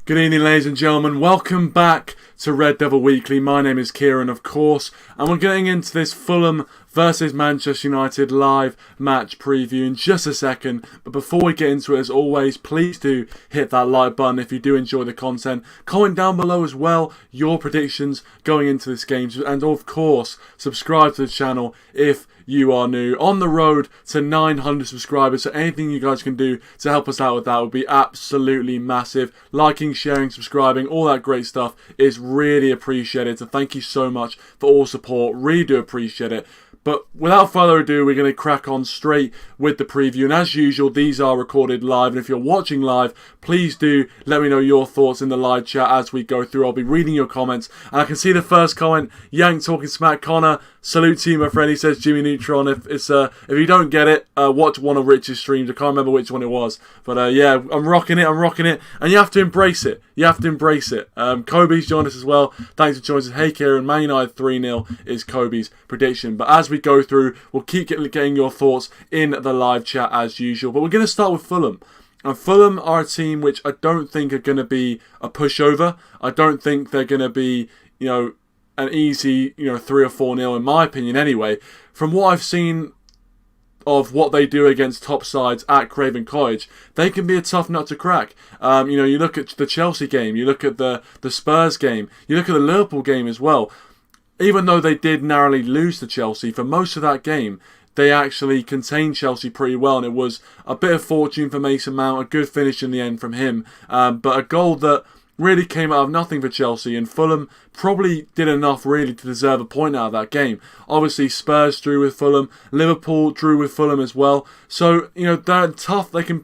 Good evening, ladies and gentlemen. Welcome back to Red Devil Weekly. My name is Kieran, of course, and we're getting into this Fulham versus Manchester United live match preview in just a second. But before we get into it, as always, please do hit that like button if you do enjoy the content. Comment down below as well your predictions going into this game, and of course, subscribe to the channel if you are new. On the road to 900 subscribers, so anything you guys can do to help us out with that would be absolutely massive. Liking, sharing, subscribing, all that great stuff is really appreciated. So thank you so much for all support. Really do appreciate it. But without further ado, we're going to crack on straight with the preview. And as usual, these are recorded live. And if you're watching live, please do let me know your thoughts in the live chat as we go through. I'll be reading your comments. And I can see the first comment, Yank talking smack. Connor, salute to you, my friend. He says Jimmy Neutron. If you don't get it, watch one of Rich's streams. I can't remember which one it was. But yeah, I'm rocking it. And you have to embrace it. Kobe's joined us as well. Thanks for joining us. Hey, Kieran, Man United 3-0 is Kobe's prediction. But as we go through, we'll keep getting your thoughts in the live chat as usual. But we're going to start with Fulham. And Fulham are a team which I don't think are going to be a pushover. I don't think they're going to be, an easy, 3 or 4-0 in my opinion anyway. From what I've seen of what they do against top sides at Craven Cottage, they can be a tough nut to crack. You look at the Chelsea game, you look at the Spurs game, you look at the Liverpool game as well. Even though they did narrowly lose to Chelsea, for most of that game, they actually contained Chelsea pretty well, and it was a bit of fortune for Mason Mount, a good finish in the end from him, but a goal that really came out of nothing for Chelsea, and Fulham probably did enough really to deserve a point out of that game. Obviously, Spurs drew with Fulham, Liverpool drew with Fulham as well, so they're tough. They can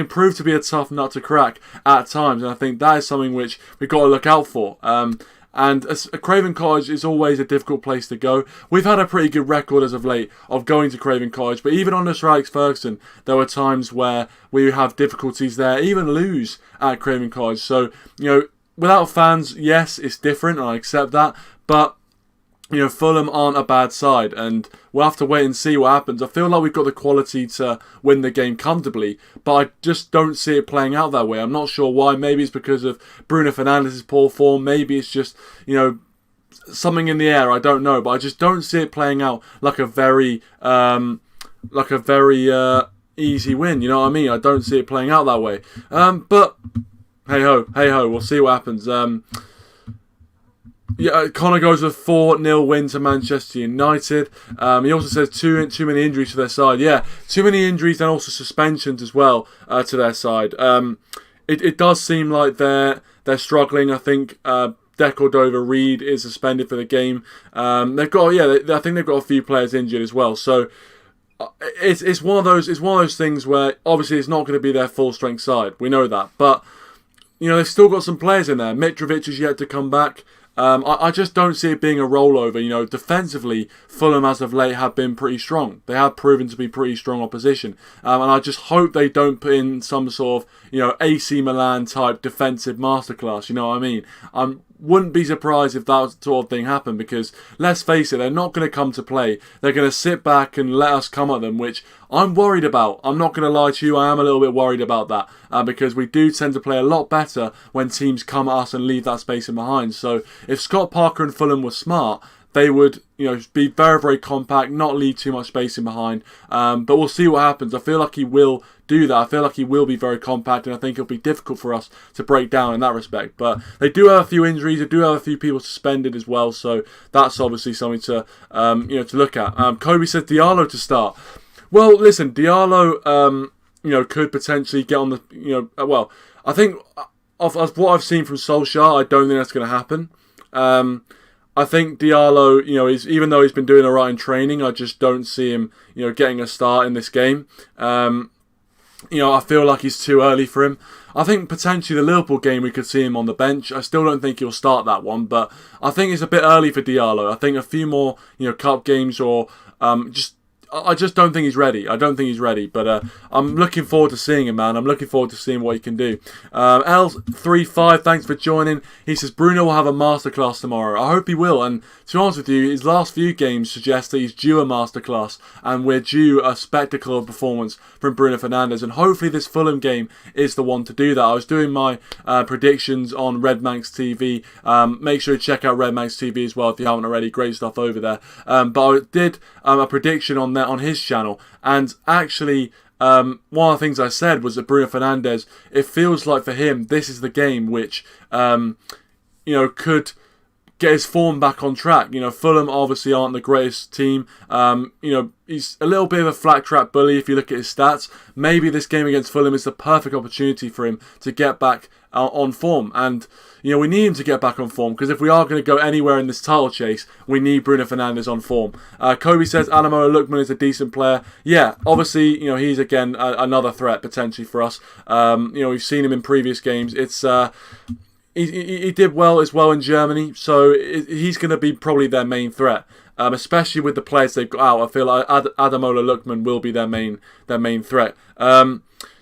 prove to be a tough nut to crack at times, and I think that is something which we've got to look out for. And a Craven Cottage is always a difficult place to go. We've had a pretty good record as of late of going to Craven Cottage, but even under Sir Alex Ferguson, there were times where we have difficulties there, even lose at Craven Cottage. So, without fans, yes, it's different, and I accept that, but Fulham aren't a bad side, and we'll have to wait and see what happens. I feel like we've got the quality to win the game comfortably, but I just don't see it playing out that way. I'm not sure why. Maybe it's because of Bruno Fernandes' poor form. Maybe it's just, something in the air. I don't know, but I just don't see it playing out like a very easy win. You know what I mean? I don't see it playing out that way. But hey ho, we'll see what happens. Yeah, Connor goes with 4-0 win to Manchester United. He also says too many injuries to their side. Yeah, too many injuries and also suspensions as well to their side. It does seem like they're struggling. I think Decordova Reed is suspended for the game. I think they've got a few players injured as well. So it's one of those things where obviously it's not going to be their full strength side. We know that, but they've still got some players in there. Mitrovic is yet to come back. I just don't see it being a rollover. Defensively, Fulham as of late have been pretty strong. They have proven to be pretty strong opposition. And I just hope they don't put in some sort of, AC Milan type defensive masterclass. You know what I mean? I wouldn't be surprised if that sort of thing happened, because let's face it, they're not going to come to play. They're going to sit back and let us come at them, which I'm worried about. I'm not going to lie to you, I am a little bit worried about that, because we do tend to play a lot better when teams come at us and leave that space in behind. So if Scott Parker and Fulham were smart, they would, be very, very compact, not leave too much space in behind. But we'll see what happens. I feel like he will do that. I feel like he will be very compact, and I think it'll be difficult for us to break down in that respect. But they do have a few injuries. They do have a few people suspended as well. So that's obviously something to, to look at. Kobe said Diallo to start. Well, listen, Diallo, could potentially get on the, I think of what I've seen from Solskjaer, I don't think that's going to happen. I think Diallo, even though he's been doing alright in training, I just don't see him, getting a start in this game. I feel like he's too early for him. I think potentially the Liverpool game we could see him on the bench. I still don't think he'll start that one, but I think it's a bit early for Diallo. I think a few more, cup games or I just don't think he's ready. I don't think he's ready, but I'm looking forward to seeing him, man. I'm looking forward to seeing what he can do. L35, thanks for joining. He says Bruno will have a masterclass tomorrow. I hope he will, and to be honest with you, his last few games suggest that he's due a masterclass, and we're due a spectacle of performance from Bruno Fernandes, and hopefully this Fulham game is the one to do that. I was doing my predictions on RedManx TV. Make sure to check out RedManx TV as well if you haven't already. Great stuff over there. But I did a prediction on that on his channel, and actually one of the things I said was that Bruno Fernandes, it feels like for him this is the game which could get his form back on track. Fulham obviously aren't the greatest team. He's a little bit of a flat track bully if you look at his stats. Maybe this game against Fulham is the perfect opportunity for him to get back on form, and we need him to get back on form, because if we are going to go anywhere in this title chase, we need Bruno Fernandes on form. Kobe says Ademola Lookman is a decent player. Yeah, obviously, he's again another threat potentially for us. We've seen him in previous games. It's he did well as well in Germany, so he's going to be probably their main threat. Especially with the players they've got out, I feel like Ademola Lookman will be their main threat.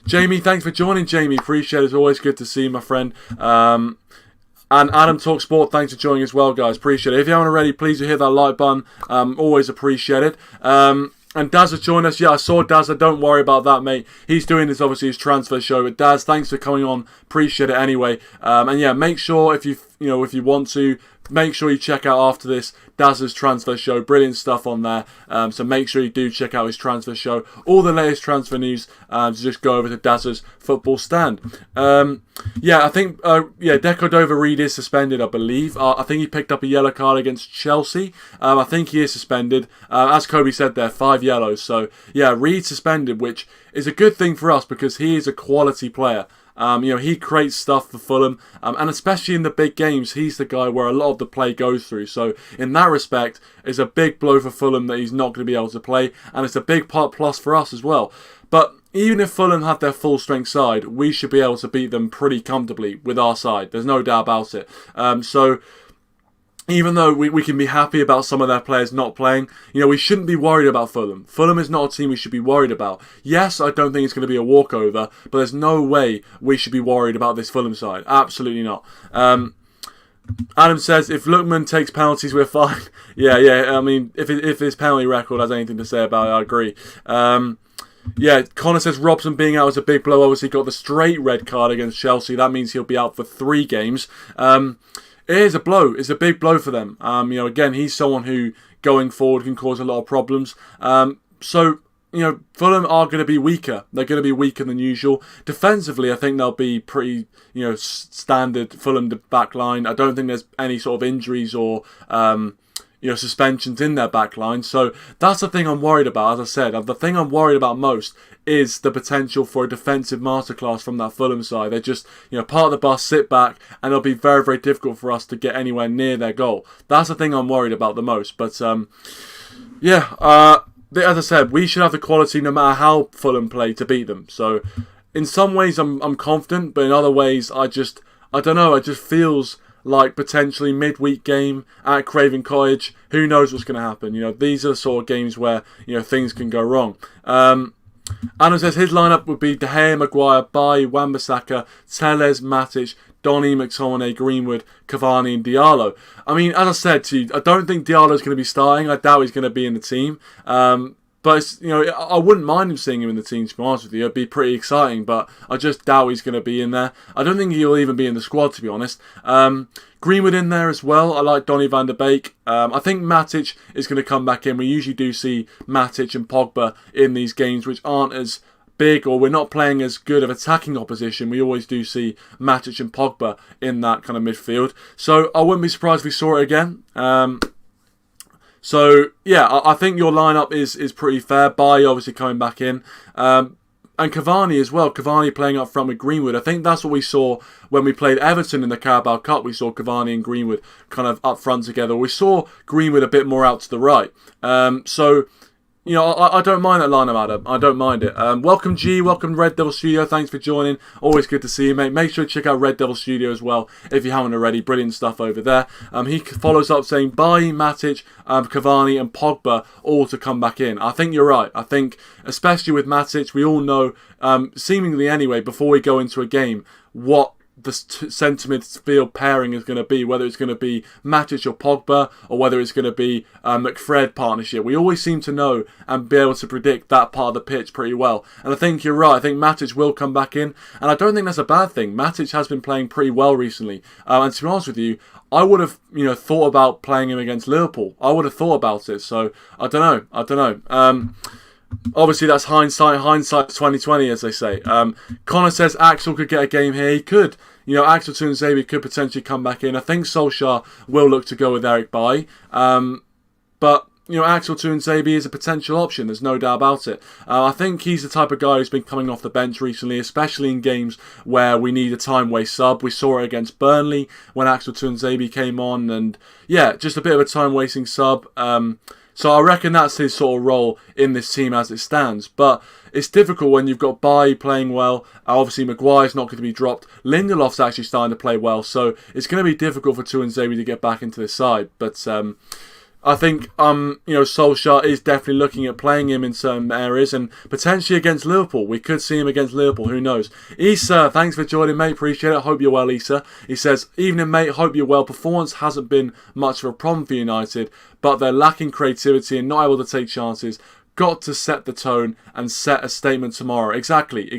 Jamie, thanks for joining, Jamie. Appreciate it. It's always good to see you, my friend. And Adam Talk Sport, thanks for joining as well, guys. Appreciate it. If you haven't already, please do hit that like button. Always appreciate it. And Daz has joined us. Yeah, I saw Daz. Don't worry about that, mate. He's doing this, obviously, his transfer show. But Daz, thanks for coming on. Appreciate it anyway. And yeah, make sure if you want to, make sure you check out after this Daz's transfer show. Brilliant stuff on there. So make sure you do check out his transfer show. All the latest transfer news. So just go over to Daz's football stand. I think Deco Reed is suspended, I believe. I think he picked up a yellow card against Chelsea. I think he is suspended. As Kobe said there, 5 yellows. So yeah, Reed suspended, which is a good thing for us because he is a quality player. He creates stuff for Fulham, and especially in the big games, he's the guy where a lot of the play goes through. So in that respect, it's a big blow for Fulham that he's not going to be able to play, and it's a big plus for us as well. But even if Fulham have their full strength side, we should be able to beat them pretty comfortably with our side. There's no doubt about it. So even though we can be happy about some of their players not playing, we shouldn't be worried about Fulham. Fulham is not a team we should be worried about. Yes, I don't think it's going to be a walkover, but there's no way we should be worried about this Fulham side. Absolutely not. Adam says, if Lookman takes penalties, we're fine. Yeah. I mean, if his penalty record has anything to say about it, I agree. Connor says Robson being out is a big blow. Obviously got the straight red card against Chelsea. That means he'll be out for 3 games. It is a blow. It's a big blow for them. Again, he's someone who, going forward, can cause a lot of problems. Fulham are going to be weaker. They're going to be weaker than usual. Defensively, I think they'll be pretty, standard Fulham back line. I don't think there's any sort of injuries or, suspensions in their back line. So that's the thing I'm worried about. As I said, the thing I'm worried about most is the potential for a defensive masterclass from that Fulham side. They just, part of the bus, sit back, and it'll be very, very difficult for us to get anywhere near their goal. That's the thing I'm worried about the most. But, as I said, we should have the quality no matter how Fulham play to beat them. So, in some ways, I'm confident, but in other ways, I don't know, it just feels like potentially midweek game at Craven Cottage. Who knows what's going to happen? These are the sort of games where, things can go wrong. Adam says his lineup would be De Gea, Maguire, Bailly, Wan-Bissaka, Telles, Matic, Donny, McTominay, Greenwood, Cavani and Diallo. I mean, as I said to you, I don't think Diallo's going to be starting. I doubt he's going to be in the team. But I wouldn't mind him seeing him in the team, to be honest with you. It'd be pretty exciting, but I just doubt he's going to be in there. I don't think he'll even be in the squad, to be honest. Greenwood in there as well. I like Donny Van De Beek. I think Matic is going to come back in. We usually do see Matic and Pogba in these games, which aren't as big, or we're not playing as good of attacking opposition. We always do see Matic and Pogba in that kind of midfield. So I wouldn't be surprised if we saw it again. I think your lineup is pretty fair. Bailly obviously coming back in. And Cavani as well. Cavani playing up front with Greenwood. I think that's what we saw when we played Everton in the Carabao Cup. We saw Cavani and Greenwood kind of up front together. We saw Greenwood a bit more out to the right. you know, I don't mind that lineup, Adam. I don't mind it. Welcome G, welcome Red Devil Studio. Thanks for joining. Always good to see you, mate. Make sure to check out Red Devil Studio as well if you haven't already. Brilliant stuff over there. He follows up saying, Bailly, Matic, Cavani and Pogba all to come back in. I think you're right. I think, especially with Matic, we all know, seemingly anyway, before we go into a game, what the centre midfield pairing is going to be, whether it's going to be Matic or Pogba, or whether it's going to be McFred partnership. We always seem to know and be able to predict that part of the pitch pretty well. And I think you're right. I think Matic will come back in, and I don't think that's a bad thing. Matic has been playing pretty well recently, and to be honest with you, I would have, thought about playing him against Liverpool. I would have thought about it. So I don't know. Obviously, that's hindsight. Hindsight's 2020, as they say. Connor says Axel could get a game here. He could. Axel Tuanzebe could potentially come back in. I think Solskjaer will look to go with Eric Bailly. But Axel Tuanzebe is a potential option. There's no doubt about it. I think he's the type of guy who's been coming off the bench recently, especially in games where we need a time-waste sub. We saw it against Burnley when Axel Tuanzebe came on. And, yeah, just a bit of a time-wasting sub. So I reckon that's his sort of role in this team as it stands. But it's difficult when you've got Bailly playing well. Obviously, Maguire's not going to be dropped. Lindelof's actually starting to play well. So it's going to be difficult for Tuanzebe to get back into the side. But I think, Solskjaer is definitely looking at playing him in certain areas and potentially against Liverpool. We could see him against Liverpool, who knows. Issa, thanks for joining, mate. Appreciate it. Hope you're well, Issa. He says, evening, mate. Hope you're well. Performance hasn't been much of a problem for United, but they're lacking creativity and not able to take chances. Got to set the tone and set a statement tomorrow. Exactly.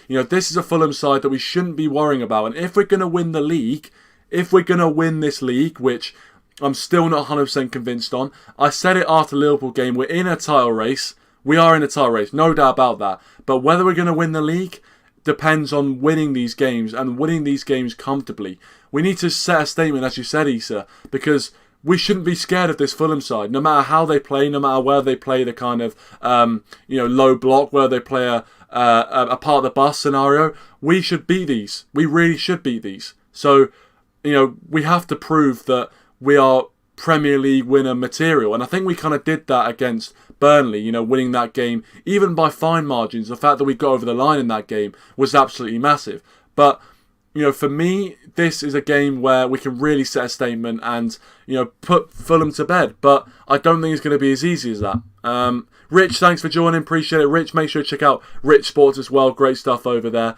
This is a Fulham side that we shouldn't be worrying about. And if we're going to win the league, this league, which I'm still not 100% convinced on. I said it after the Liverpool game. We're in a title race. We are in a title race. No doubt about that. But whether we're going to win the league depends on winning these games and winning these games comfortably. We need to set a statement, as you said, Issa, because we shouldn't be scared of this Fulham side. No matter how they play, no matter where they play the kind of, low block, where they play a part of the bus scenario, we should beat these. We really should beat these. So, we have to prove that we are Premier League winner material. And I think we kind of did that against Burnley, winning that game, even by fine margins. The fact that we got over the line in that game was absolutely massive. But, for me, this is a game where we can really set a statement and, put Fulham to bed. But I don't think it's going to be as easy as that. Rich, thanks for joining. Appreciate it. Rich, make sure to check out Rich Sports as well. Great stuff over there.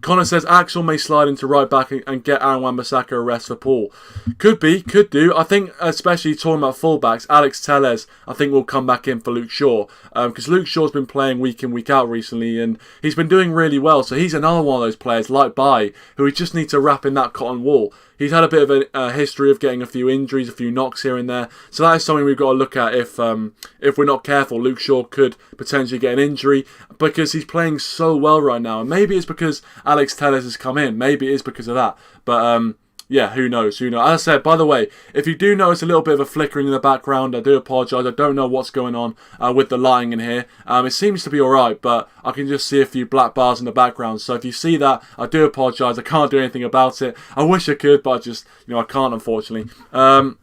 Connor says Axel may slide into right back and get Aaron Wan-Bissaka a rest for Paul. Could do. I think, especially talking about fullbacks, Alex Telles, I think will come back in for Luke Shaw. Because Luke Shaw's been playing week in, week out recently, and he's been doing really well. So he's another one of those players, like Bailly, who we just need to wrap in that cotton wool. He's had a bit of a history of getting a few injuries, a few knocks here and there. So that is something we've got to look at if we're not careful. Luke Shaw could potentially get an injury because he's playing so well right now. And maybe it's because Alex Telles has come in. Maybe it is because of that. But yeah, who knows? As I said, by the way, if you do notice a little bit of a flickering in the background, I do apologise. I don't know what's going on with the lighting in here. It seems to be alright, but I can just see a few black bars in the background. So if you see that, I do apologise. I can't do anything about it. I wish I could, but I just, I can't, unfortunately. But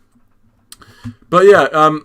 yeah,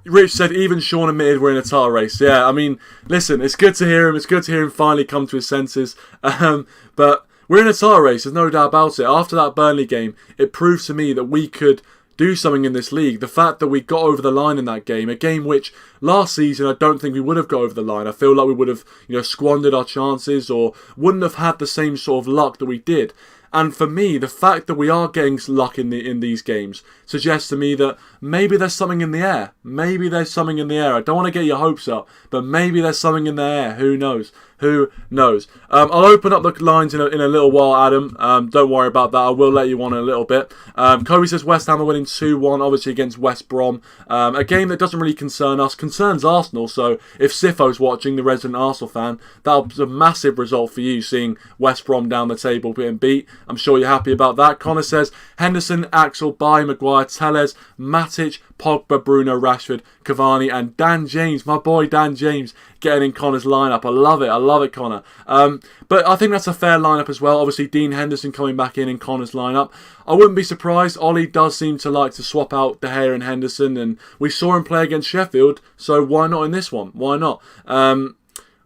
Rich said even Sean admitted we're in a title race. Yeah, I mean, listen, it's good to hear him. It's good to hear him finally come to his senses. But we're in a title race, there's no doubt about it. After that Burnley game, it proved to me that we could do something in this league. The fact that we got over the line in that game, a game which last season I don't think we would have got over the line. I feel like we would have, squandered our chances or wouldn't have had the same sort of luck that we did. And for me, the fact that we are getting luck in these games suggests to me that maybe there's something in the air. Maybe there's something in the air. I don't want to get your hopes up, but maybe there's something in the air. Who knows? Who knows? I'll open up the lines in a little while, Adam. Don't worry about that. I will let you on in a little bit. Kobe says West Ham are winning 2-1, obviously against West Brom. A game that doesn't really concern us. Concerns Arsenal, so if Sifo's watching, the resident Arsenal fan, that was a massive result for you, seeing West Brom down the table being beat. I'm sure you're happy about that. Connor says Henderson, Axel, Bailly, Maguire, Telles, Matic, Pogba, Bruno, Rashford, Cavani, and Dan James, my boy Dan James, getting in Connor's lineup. I love it, Connor. But I think that's a fair lineup as well. Obviously, Dean Henderson coming back in Connor's lineup. I wouldn't be surprised. Ollie does seem to like to swap out De Gea and Henderson, and we saw him play against Sheffield, so why not in this one? Why not?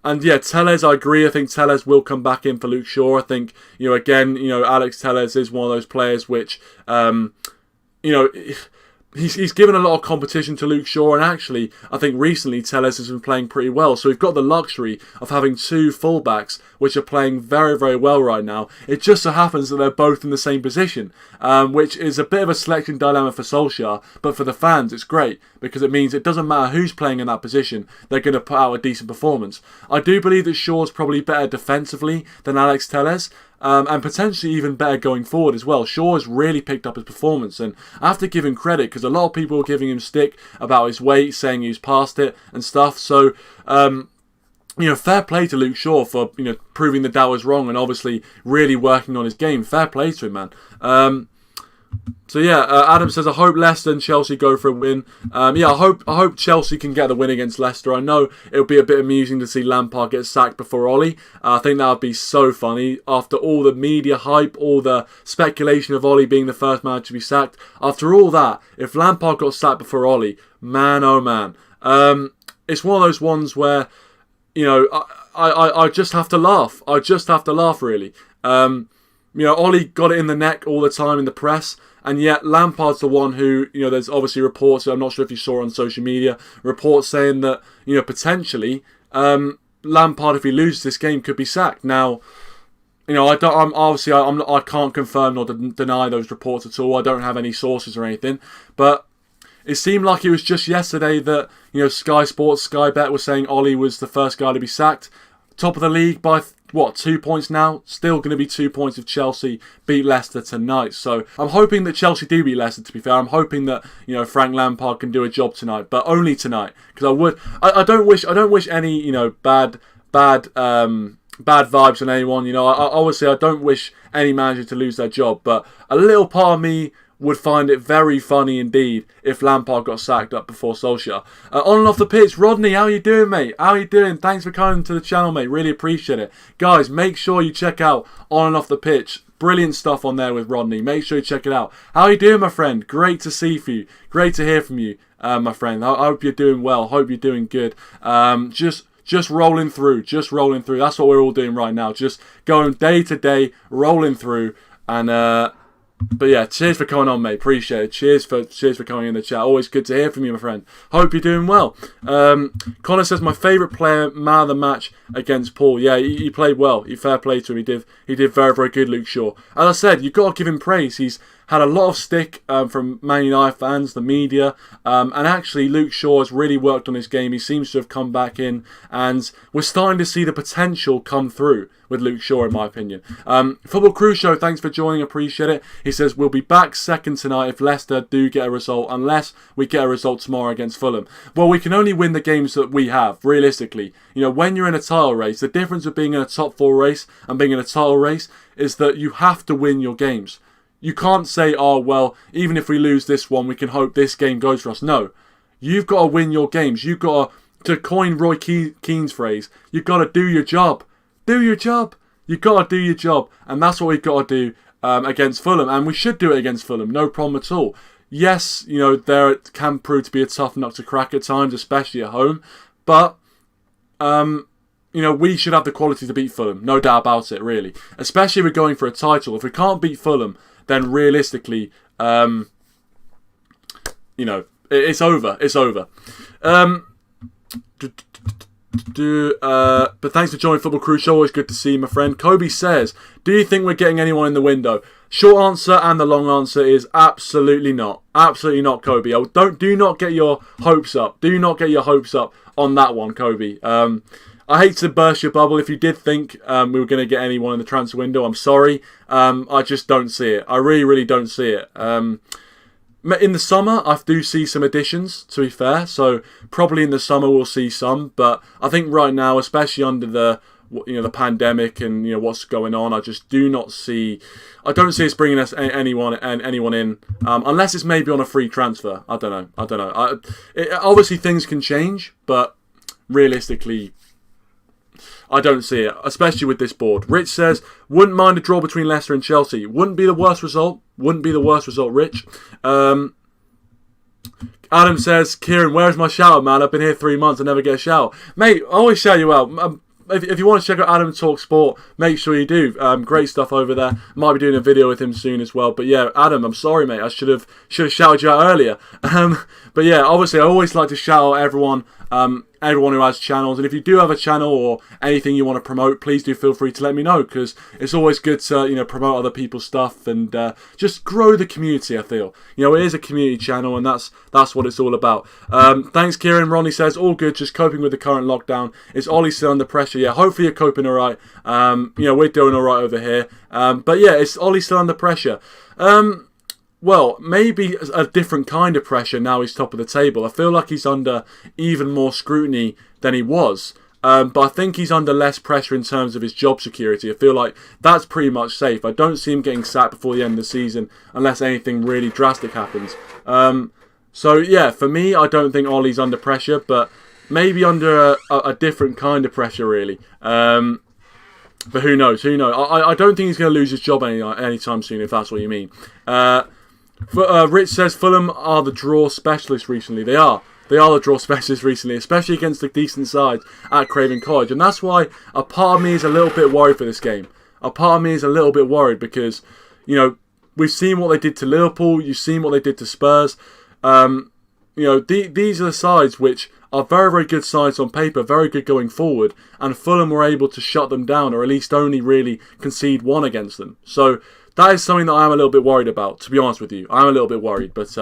And yeah, Telles, I agree. I think Telles will come back in for Luke Shaw. I think, again, Alex Telles is one of those players which, he's given a lot of competition to Luke Shaw, and actually, I think recently Telles has been playing pretty well. So we've got the luxury of having two fullbacks which are playing very, very well right now. It just so happens that they're both in the same position, which is a bit of a selection dilemma for Solskjaer, but for the fans it's great because it means it doesn't matter who's playing in that position, they're going to put out a decent performance. I do believe that Shaw's probably better defensively than Alex Telles, and potentially even better going forward as well. Shaw has really picked up his performance, and I have to give him credit because a lot of people are giving him stick about his weight, saying he's past it and stuff. So, fair play to Luke Shaw for proving the doubt was wrong and obviously really working on his game. Fair play to him, man. So yeah, Adam says, I hope Leicester and Chelsea go for a win. I hope Chelsea can get the win against Leicester. I know it'll be a bit amusing to see Lampard get sacked before Ollie. I think that would be so funny. After all the media hype, all the speculation of Ollie being the first man to be sacked, after all that, if Lampard got sacked before Ollie, man oh man. It's one of those ones where, I just have to laugh. I just have to laugh, really. Ollie got it in the neck all the time in the press, and yet Lampard's the one who, there's obviously reports, I'm not sure if you saw on social media, reports saying that, potentially, Lampard, if he loses this game, could be sacked. Now, I can't confirm nor deny those reports at all. I don't have any sources or anything, but it seemed like it was just yesterday that, Sky Sports, Sky Bet was saying Ollie was the first guy to be sacked. Top of the league by 2 points now? Still going to be 2 points if Chelsea beat Leicester tonight. So I'm hoping that Chelsea do beat Leicester, to be fair. I'm hoping that, Frank Lampard can do a job tonight, but only tonight. Because I don't wish any, bad vibes on anyone. Obviously I don't wish any manager to lose their job, but a little part of me would find it very funny indeed if Lampard got sacked up before Solskjaer. On and off the pitch, Rodney, how you doing, mate? How you doing? Thanks for coming to the channel, mate. Really appreciate it. Guys, make sure you check out On and Off the Pitch. Brilliant stuff on there with Rodney. Make sure you check it out. How you doing, my friend? Great to see you. Great to hear from you, my friend. I hope you're doing well. Hope you're doing good. Just rolling through. Just rolling through. That's what we're all doing right now. Just going day to day, rolling through, and but yeah, cheers for coming on, mate. Appreciate it. Cheers for coming in the chat. Always good to hear from you, my friend. Hope you're doing well. Connor says, my favourite player, man of the match against Paul. Yeah, he played well. Fair play to him. He did very, very good, Luke Shaw. As I said, you've got to give him praise. He's had a lot of stick from Man United fans, the media, and actually Luke Shaw has really worked on his game. He seems to have come back in, and we're starting to see the potential come through with Luke Shaw, in my opinion. Football Crew Show, thanks for joining, appreciate it. He says, we'll be back second tonight if Leicester do get a result, unless we get a result tomorrow against Fulham. Well, we can only win the games that we have, realistically. When you're in a title race, the difference of being in a top 4 race and being in a title race is that you have to win your games. You can't say, oh, well, even if we lose this one, we can hope this game goes for us. No. You've got to win your games. You've got to coin Roy Keane's phrase, you've got to do your job. Do your job. You've got to do your job. And that's what we've got to do against Fulham. And we should do it against Fulham. No problem at all. Yes, there can prove to be a tough nut to crack at times, especially at home. But, we should have the quality to beat Fulham. No doubt about it, really. Especially if we're going for a title. If we can't beat Fulham, then realistically, it's over. It's over. But thanks for joining Football Crew Show. Always good to see you, my friend. Kobe says, do you think we're getting anyone in the window? Short answer and the long answer is absolutely not. Absolutely not, Kobe. Do not get your hopes up. Do not get your hopes up on that one, Kobe. I hate to burst your bubble. If you did think we were going to get anyone in the transfer window, I'm sorry. I just don't see it. I really, really don't see it. In the summer, I do see some additions, to be fair. So probably in the summer we'll see some. But I think right now, especially under the the pandemic and what's going on. I just do not see. I don't see us bringing us anyone in unless it's maybe on a free transfer. I don't know. Obviously things can change, but realistically, I don't see it, especially with this board. Rich says, wouldn't mind a draw between Leicester and Chelsea. Wouldn't be the worst result, Rich. Adam says, Kieran, where's my shout out, man? I've been here 3 months and never get a shout. Mate, I always shout you out. If you want to check out Adam Talk Sport, make sure you do. Great stuff over there. Might be doing a video with him soon as well. But yeah, Adam, I'm sorry, mate. I should have shouted you out earlier. But yeah, obviously, I always like to shout out everyone who has channels. And if you do have a channel or anything you want to promote, please do feel free to let me know, because it's always good to promote other people's stuff and just grow the community. I feel it is a community channel, and that's what it's all about. Thanks, Kieran. Ronnie says all good, just coping with the current lockdown. Is Ollie still under pressure? Yeah, hopefully you're coping all right. We're doing all right over here. But yeah, is Ollie still under pressure? Well, maybe a different kind of pressure now he's top of the table. I feel like he's under even more scrutiny than he was. But I think he's under less pressure in terms of his job security. I feel like that's pretty much safe. I don't see him getting sacked before the end of the season unless anything really drastic happens. So yeah, for me, I don't think Ollie's under pressure, but maybe under a different kind of pressure, really. But who knows? I don't think he's going to lose his job anytime soon, if that's what you mean. Rich says Fulham are the draw specialists recently. They are the draw specialists recently, especially against the decent sides at Craven Cottage. And that's why a part of me is a little bit worried for this game. A part of me is a little bit worried because, we've seen what they did to Liverpool. You've seen what they did to Spurs. These are the sides which are very, very good sides on paper, very good going forward. And Fulham were able to shut them down, or at least only really concede one against them. So that is something that I'm a little bit worried about, to be honest with you. I'm a little bit worried, but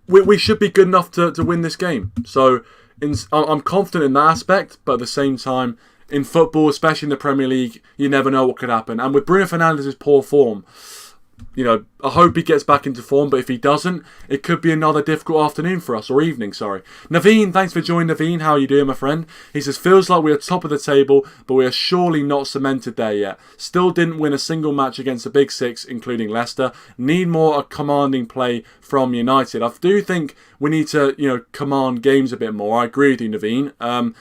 we should be good enough to win this game. So I'm confident in that aspect, but at the same time, in football, especially in the Premier League, you never know what could happen. And with Bruno Fernandes' poor form, I hope he gets back into form, but if he doesn't, it could be another difficult afternoon for us, or evening, sorry. Naveen, thanks for joining, Naveen. How are you doing, my friend? He says, feels like we are top of the table, but we are surely not cemented there yet. Still didn't win a single match against the Big Six, including Leicester. Need more commanding play from United. I do think we need to, command games a bit more. I agree with you, Naveen.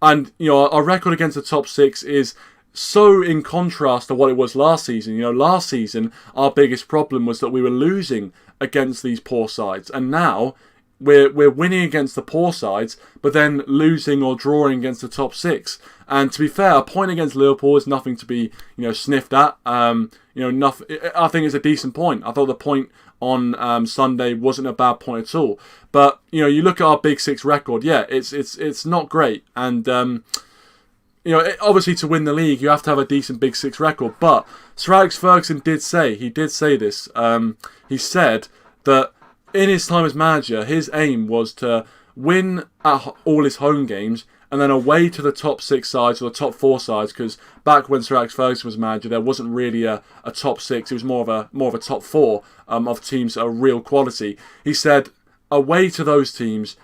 And our record against the top six is so in contrast to what it was last season. Last season, our biggest problem was that we were losing against these poor sides. And now, we're winning against the poor sides, but then losing or drawing against the top six. And to be fair, a point against Liverpool is nothing to be, sniffed at. I think it's a decent point. I thought the point on Sunday wasn't a bad point at all. But, you look at our Big Six record, yeah, it's not great. And obviously to win the league, you have to have a decent Big Six record. But Sir Alex Ferguson did say this. He said that in his time as manager, his aim was to win at all his home games and then away to the top six sides or the top four sides. Because back when Sir Alex Ferguson was manager, there wasn't really a top six. It was more of a top four of teams that are real quality. He said away to those teams,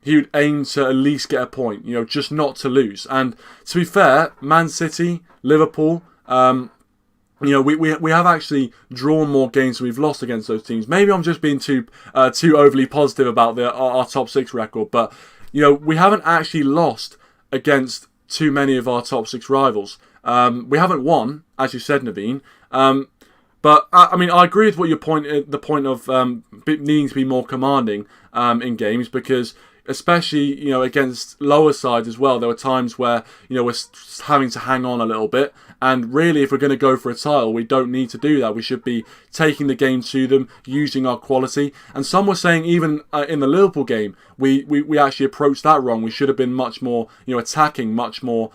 he would aim to at least get a point, just not to lose. And to be fair, Man City, Liverpool, we have actually drawn more games than we've lost against those teams. Maybe I'm just being too overly positive about our top six record, but we haven't actually lost against too many of our top six rivals. We haven't won, as you said, Naveen. But I agree with what your point. The point of needing to be more commanding in games, because especially against lower sides as well, there were times where we're having to hang on a little bit. And really, if we're going to go for a title, we don't need to do that. We should be taking the game to them, using our quality. And some were saying even in the Liverpool game, we actually approached that wrong. We should have been much more attacking, much more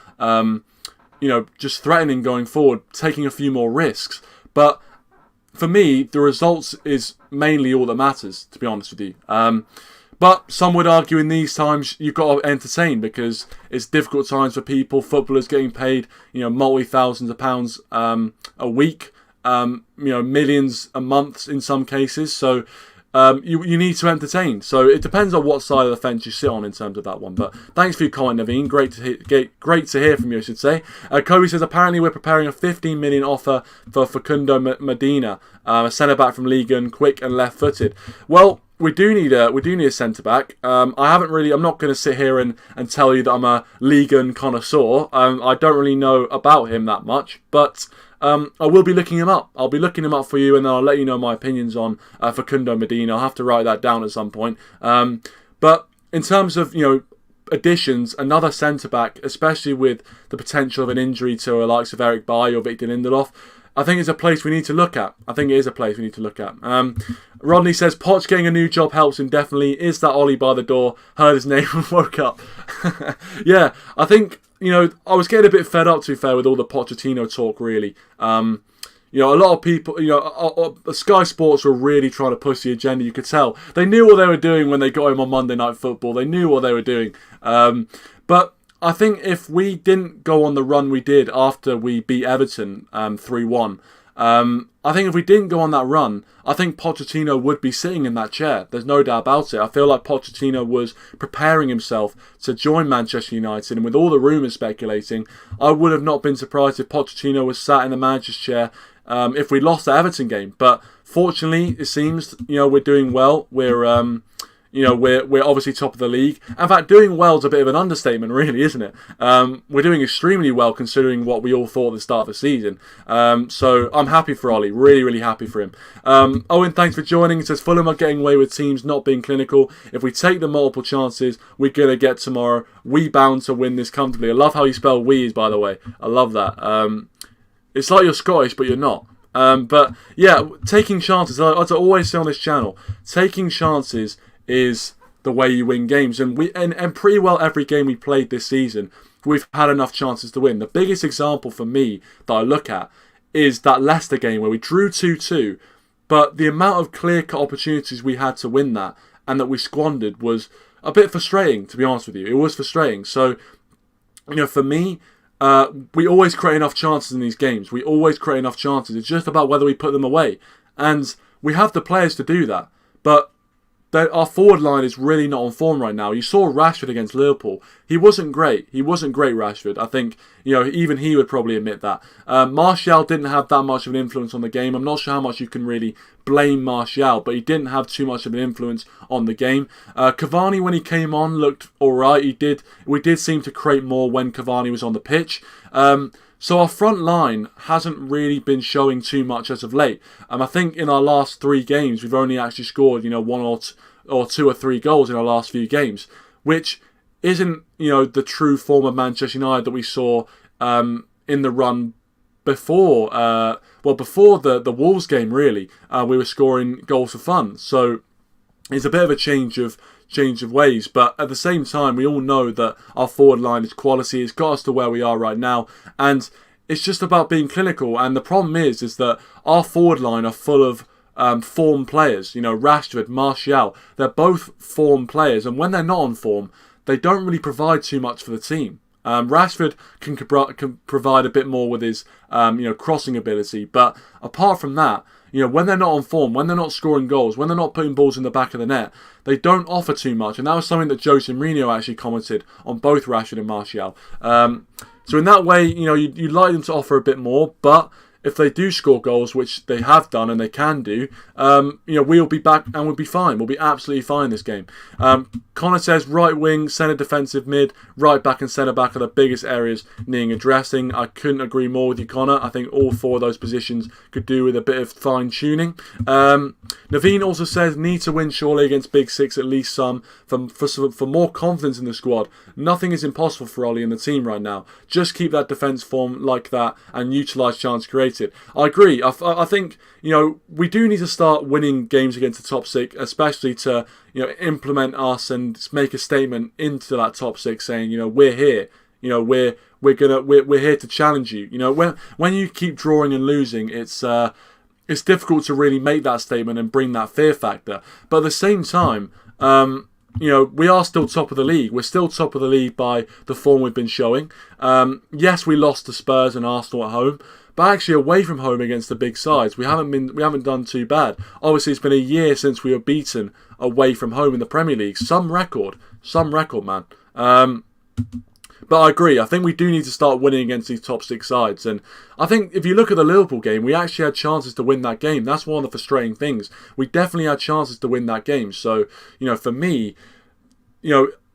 just threatening going forward, taking a few more risks. But for me, the results is mainly all that matters, to be honest with you. But some would argue in these times you've got to entertain, because it's difficult times for people. Footballers getting paid, multi-thousands of pounds a week, millions a month in some cases. So you need to entertain. So it depends on what side of the fence you sit on in terms of that one. But thanks for your comment, Naveen. Great to hear from you, I should say. Kobe says, apparently we're preparing a 15 million offer for Facundo Medina, a centre-back from Ligue 1, quick and left-footed. Well, we do need a centre back. I'm not going to sit here and tell you that I'm a Ligue 1 connoisseur. I don't really know about him that much, but I will be looking him up. I'll be looking him up for you, and then I'll let you know my opinions on Facundo Medina. I'll have to write that down at some point. But in terms of additions, another centre back, especially with the potential of an injury to the likes of Eric Bailly or Victor Lindelof, I think it's a place we need to look at. Rodney says, Poch getting a new job helps him definitely. Is that Ollie by the door? Heard his name and woke up. Yeah, I think, I was getting a bit fed up, to be fair, with all the Pochettino talk, really. A lot of people, Sky Sports were really trying to push the agenda. You could tell. They knew what they were doing when they got him on Monday Night Football. They knew what they were doing. But I think if we didn't go on the run we did after we beat Everton 3-1, I think if we didn't go on that run, I think Pochettino would be sitting in that chair. There's no doubt about it. I feel like Pochettino was preparing himself to join Manchester United, and with all the rumours speculating, I would have not been surprised if Pochettino was sat in the manager's chair if we lost the Everton game. But fortunately, it seems we're doing well. We're obviously top of the league. In fact, doing well is a bit of an understatement, really, isn't it? We're doing extremely well considering what we all thought at the start of the season. So I'm happy for Ollie. Really, really happy for him. Owen, thanks for joining. He says, Fulham are getting away with teams not being clinical. If we take the multiple chances we're going to get tomorrow, we bound to win this comfortably. I love how you spell "we," by the way. I love that. It's like you're Scottish, but you're not. But yeah, taking chances. As I always say on this channel, taking chances is the way you win games, and pretty well every game we played this season, we've had enough chances to win. The biggest example for me that I look at is that Leicester game where we drew 2-2, but the amount of clear-cut opportunities we had to win that and that we squandered was a bit frustrating, to be honest with you. It was frustrating. So, for me, we always create enough chances in these games. We always create enough chances. It's just about whether we put them away, and we have the players to do that, but our forward line is really not on form right now. You saw Rashford against Liverpool. He wasn't great. Rashford. I think, even he would probably admit that. Martial didn't have that much of an influence on the game. I'm not sure how much you can really blame Martial, but he didn't have too much of an influence on the game. Cavani, when he came on, looked alright. We did seem to create more when Cavani was on the pitch. So our front line hasn't really been showing too much as of late. I think in our last 3 games, we've only actually scored, 1 or 2 or 3 goals in our last few games, which isn't, the true form of Manchester United that we saw in the run before, before the Wolves game, really. We were scoring goals for fun. So it's a bit of a change of ways, but at the same time, we all know that our forward line is quality. It's got us to where we are right now, and it's just about being clinical. And the problem is that our forward line are full of form players. Rashford, Martial, they're both form players, and when they're not on form, they don't really provide too much for the team. Rashford can provide a bit more with his crossing ability, but apart from that, when they're not on form, when they're not scoring goals, when they're not putting balls in the back of the net, they don't offer too much. And that was something that Jose Mourinho actually commented on both Rashford and Martial. So in that way, you'd like them to offer a bit more, but if they do score goals, which they have done and they can do, we'll be back and we'll be fine. We'll be absolutely fine this game. Connor says right wing, centre defensive mid, right back and centre back are the biggest areas needing addressing. I couldn't agree more with you, Connor. I think all 4 of those positions could do with a bit of fine tuning. Naveen also says need to win surely against Big Six, at least some, for more confidence in the squad. Nothing is impossible for Ollie and the team right now. Just keep that defence form like that and utilise chance created. I agree. I think we do need to start winning games against the top 6, especially to implement us and make a statement into that top 6, saying we're here. We're here to challenge you. When you keep drawing and losing, it's difficult to really make that statement and bring that fear factor. But at the same time, we are still top of the league. We're still top of the league by the form we've been showing. Yes, we lost to Spurs and Arsenal at home, but actually away from home against the big sides, we haven't done too bad. Obviously, it's been a year since we were beaten away from home in the Premier League. Some record, man. But I agree. I think we do need to start winning against these top 6 sides. And I think if you look at the Liverpool game, we actually had chances to win that game. That's one of the frustrating things. We definitely had chances to win that game. So, for me,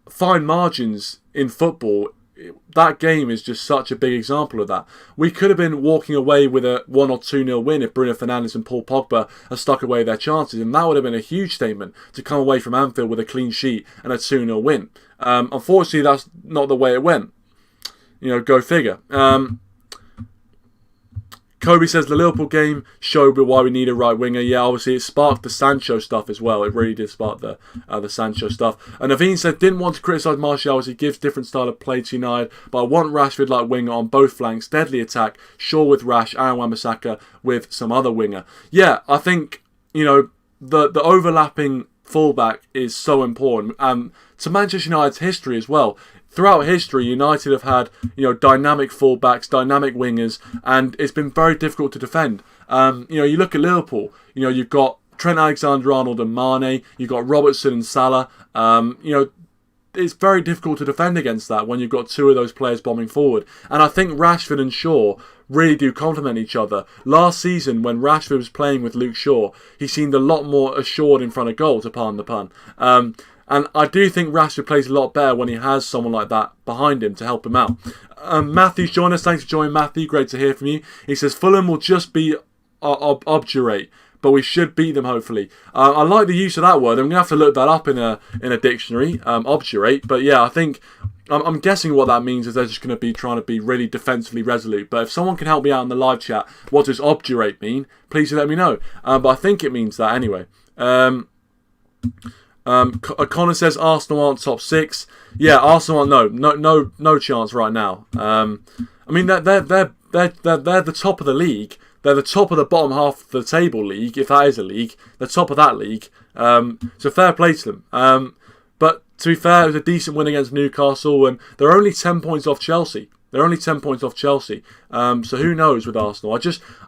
fine margins in football, that game is just such a big example of that. We could have been walking away with a 1 or 2-0 win if Bruno Fernandes and Paul Pogba had stuck away their chances, and that would have been a huge statement to come away from Anfield with a clean sheet and a 2-0 win. Unfortunately, that's not the way it went. Go figure. Kobe says the Liverpool game showed why we need a right winger. Yeah, obviously it sparked the Sancho stuff as well. It really did spark the Sancho stuff. And Naveen said, didn't want to criticise Martial as he gives different style of play to United, but I want Rashford like winger on both flanks, deadly attack, Shaw with Rash, and Wan-Bissaka with some other winger. Yeah, I think, the overlapping fullback is so important. To Manchester United's history as well. Throughout history, United have had dynamic fullbacks, dynamic wingers, and it's been very difficult to defend. You look at Liverpool. You've got Trent Alexander-Arnold and Mane. You've got Robertson and Salah. It's very difficult to defend against that when you've got 2 of those players bombing forward. And I think Rashford and Shaw really do complement each other. Last season, when Rashford was playing with Luke Shaw, he seemed a lot more assured in front of goal, to pardon the pun. And I do think Rashford plays a lot better when he has someone like that behind him to help him out. Matthew's joined us. Thanks for joining, Matthew. Great to hear from you. He says, Fulham will just be obdurate, but we should beat them, hopefully. I like the use of that word. I'm going to have to look that up in a dictionary, obdurate. But yeah, I think, I'm guessing what that means is they're just going to be trying to be really defensively resolute. But if someone can help me out in the live chat, what does obdurate mean? Please do let me know. But I think it means that anyway. Connor says Arsenal aren't top 6. Yeah, Arsenal aren't, no chance right now. I mean they're the top of the league. They're the top of the bottom half of the table league, if that is a league. They're top of that league. So fair play to them. But to be fair, it was a decent win against Newcastle, and they're only 10 points off Chelsea. So who knows with Arsenal?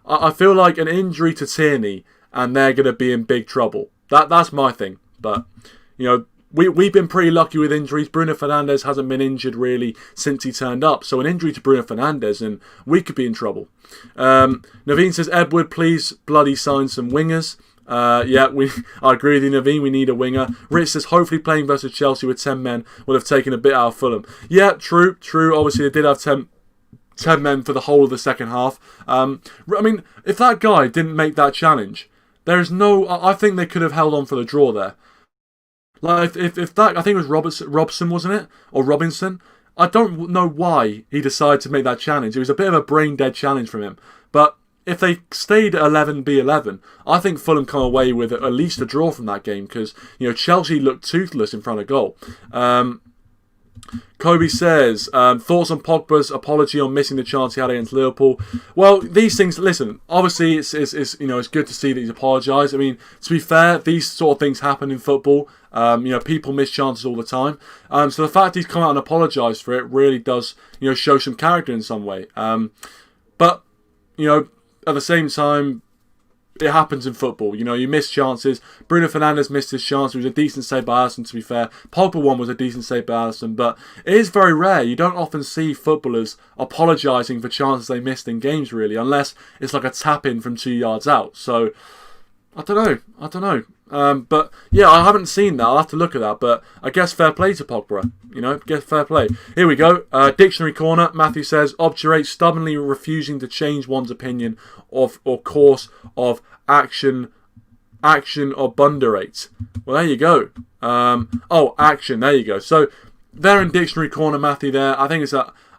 I feel like an injury to Tierney and they're going to be in big trouble. That's my thing. But, we've been pretty lucky with injuries. Bruno Fernandes hasn't been injured really since he turned up. So an injury to Bruno Fernandes and we could be in trouble. Naveen says, Edward, please bloody sign some wingers. I agree with you, Naveen. We need a winger. Rich says, hopefully playing versus Chelsea with 10 men will have taken a bit out of Fulham. Yeah, true. Obviously, they did have 10 men for the whole of the second half. If that guy didn't make that challenge, I think they could have held on for the draw there. Like, if that, I think it was Robson, wasn't it? Or Robinson? I don't know why he decided to make that challenge. It was a bit of a brain-dead challenge from him. But if they stayed at 11-11, I think Fulham come away with at least a draw from that game because, Chelsea looked toothless in front of goal. Kobe says, thoughts on Pogba's apology on missing the chance he had against Liverpool. Well, these things, listen, obviously it's good to see that he's apologised. I mean, to be fair, these sort of things happen in football. People miss chances all the time. So the fact he's come out and apologised for it really does, show some character in some way. But, at the same time, it happens in football. You miss chances. Bruno Fernandes missed his chance. It was a decent save by Alisson, to be fair. Pogba one was a decent save by Alisson. But it is very rare. You don't often see footballers apologising for chances they missed in games, really, unless it's like a tap-in from 2 yards out. So, I don't know. But, yeah, I haven't seen that. I'll have to look at that. But I guess fair play to Pogba. Fair play. Here we go. Dictionary corner. Matthew says, obdurate, stubbornly refusing to change one's opinion of or course of action obundurate. Well, there you go. Action. There you go. So, they're in dictionary corner, Matthew, there. I think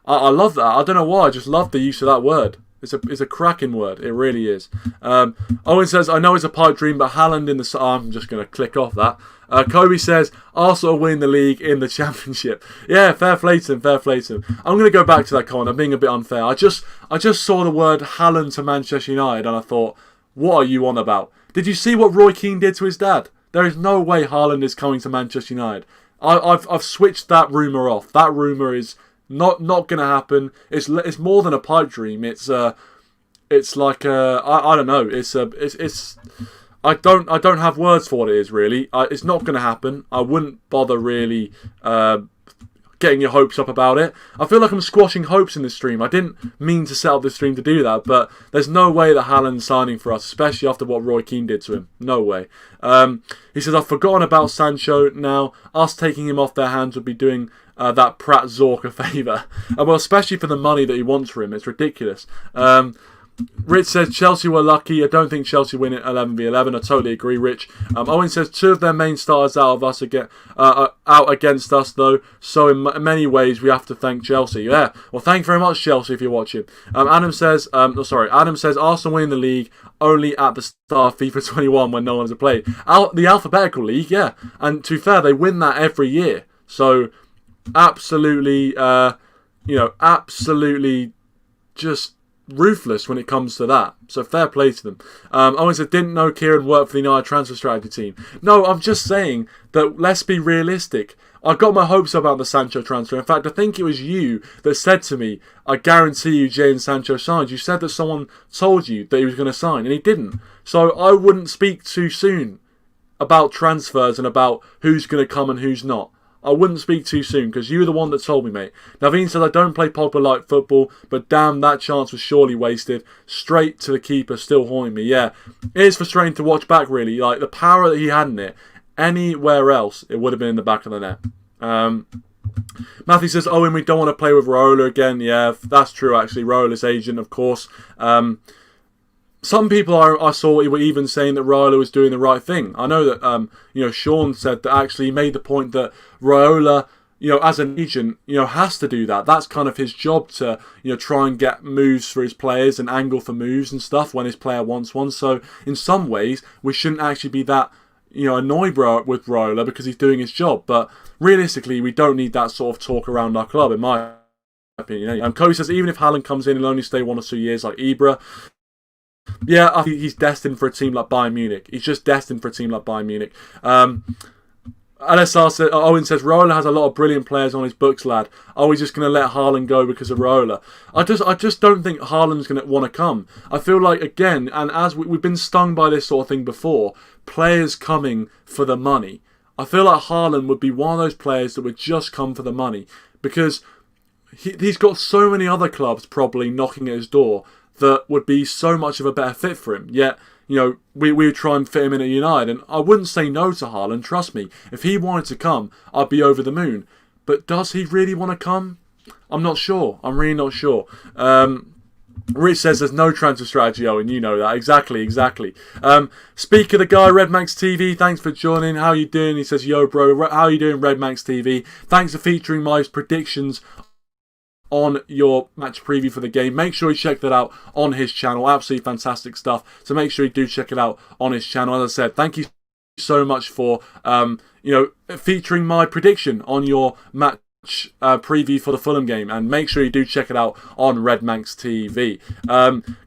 I love that. I don't know why. I just love the use of that word. It's a cracking word. It really is. Owen says, I know it's a pipe dream, but Haaland in the... I'm just going to click off that. Kobe says, Arsenal win the league in the championship. Yeah, fair play to him. I'm going to go back to that comment. I'm being a bit unfair. I just saw the word Haaland to Manchester United and I thought, what are you on about? Did you see what Roy Keane did to his dad? There is no way Haaland is coming to Manchester United. I've switched that rumour off. That rumour is... Not going to happen. It's more than a pipe dream. It's it's like I don't know. It's I don't have words for what it is really. It's not going to happen. I wouldn't bother really getting your hopes up about it. I feel like I'm squashing hopes in this stream. I didn't mean to set up this stream to do that, but there's no way that Haaland's signing for us, especially after what Roy Keane did to him. No way. He says, I've forgotten about Sancho now. Us taking him off their hands would be doing that Pratt Zorc a favour. Well, especially for the money that he wants for him. It's ridiculous. Rich says Chelsea were lucky. I don't think Chelsea win it 11v11. I totally agree, Rich. Owen says 2 of their main starters out against us though. So in many ways we have to thank Chelsea. Yeah. Well, thank you very much, Chelsea, if you're watching. Adam says Arsenal win the league only at the start of FIFA 21 when no one's played. The alphabetical league, yeah. And to be fair, they win that every year. So absolutely, absolutely just ruthless when it comes to that. So fair play to them. Owen said, didn't know Kieran worked for the United transfer strategy team. No, I'm just saying that let's be realistic. I got my hopes up about the Sancho transfer. In fact, I think it was you that said to me, I guarantee you Jadon Sancho signs. You said that someone told you that he was going to sign, and he didn't. So I wouldn't speak too soon about transfers and about who's going to come and who's not. I wouldn't speak too soon because you were the one that told me, mate. Naveen said, I don't play Pogba-like football, but damn, that chance was surely wasted. Straight to the keeper, still haunting me. Yeah, it is frustrating to watch back, really. Like, the power that he had in it, anywhere else, it would have been in the back of the net. Matthew says, Owen, we don't want to play with Raiola again. Yeah, that's true, actually. Raiola's agent, of course. Some people I saw were even saying that Raiola was doing the right thing. I know that Sean said that actually he made the point that Raiola, as an agent, has to do that. That's kind of his job to, try and get moves for his players and angle for moves and stuff when his player wants one. So in some ways, we shouldn't actually be that, annoyed with Raiola because he's doing his job. But realistically, we don't need that sort of talk around our club, in my opinion. Cody says, even if Haaland comes in, he'll only stay 1 or 2 years like Ibra. Yeah, I think he's destined for a team like Bayern Munich. He's just destined for a team like Bayern Munich. LSR said, Owen says, Raiola has a lot of brilliant players on his books, lad. Are we just going to let Haaland go because of Raiola? I just don't think Haaland's going to want to come. I feel like, again, and as we've been stung by this sort of thing before, players coming for the money. I feel like Haaland would be one of those players that would just come for the money because he's got so many other clubs probably knocking at his door that would be so much of a better fit for him. Yet, we would try and fit him in at United. And I wouldn't say no to Haaland, trust me. If he wanted to come, I'd be over the moon. But does he really want to come? I'm not sure. I'm really not sure. Rich says there's no transfer strategy, Owen. You know that. Exactly. Speak of the guy, RedMax TV. Thanks for joining. How you doing? He says, yo, bro. How you doing, RedMax TV? Thanks for featuring my predictions on your match preview for the game. Make sure you check that out on his channel. Absolutely fantastic stuff. So make sure you do check it out on his channel. As I said, thank you so much for featuring my prediction on your match preview for the Fulham game. And make sure you do check it out on RedMax TV.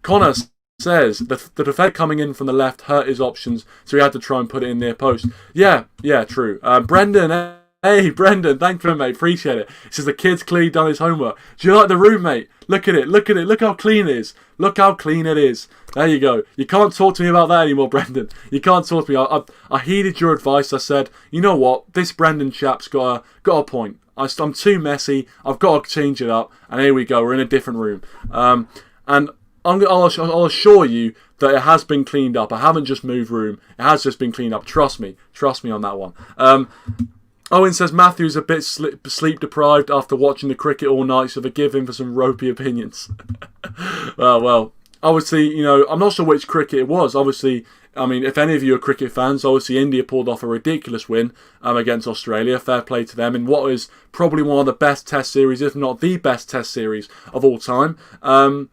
Connor says the defender coming in from the left hurt his options, so he had to try and put it in near post. Yeah, true. Brendan. Hey, Brendan, thanks for it, mate. Appreciate it. He says the kid's clearly done his homework. Do you like the room, mate? Look at it. Look how clean it is. Look how clean it is. There you go. You can't talk to me about that anymore, Brendan. You can't talk to me. I heeded your advice. I said, you know what? This Brendan chap's got a point. I'm too messy. I've got to change it up. And here we go. We're in a different room. And I'll assure you that it has been cleaned up. I haven't just moved room. It has just been cleaned up. Trust me. Trust me on that one. Owen says Matthew's a bit sleep deprived after watching the cricket all night, so forgive him for some ropey opinions. Well, obviously, I'm not sure which cricket it was. Obviously, I mean, if any of you are cricket fans, obviously India pulled off a ridiculous win against Australia. Fair play to them in what is probably one of the best test series, if not the best test series of all time. And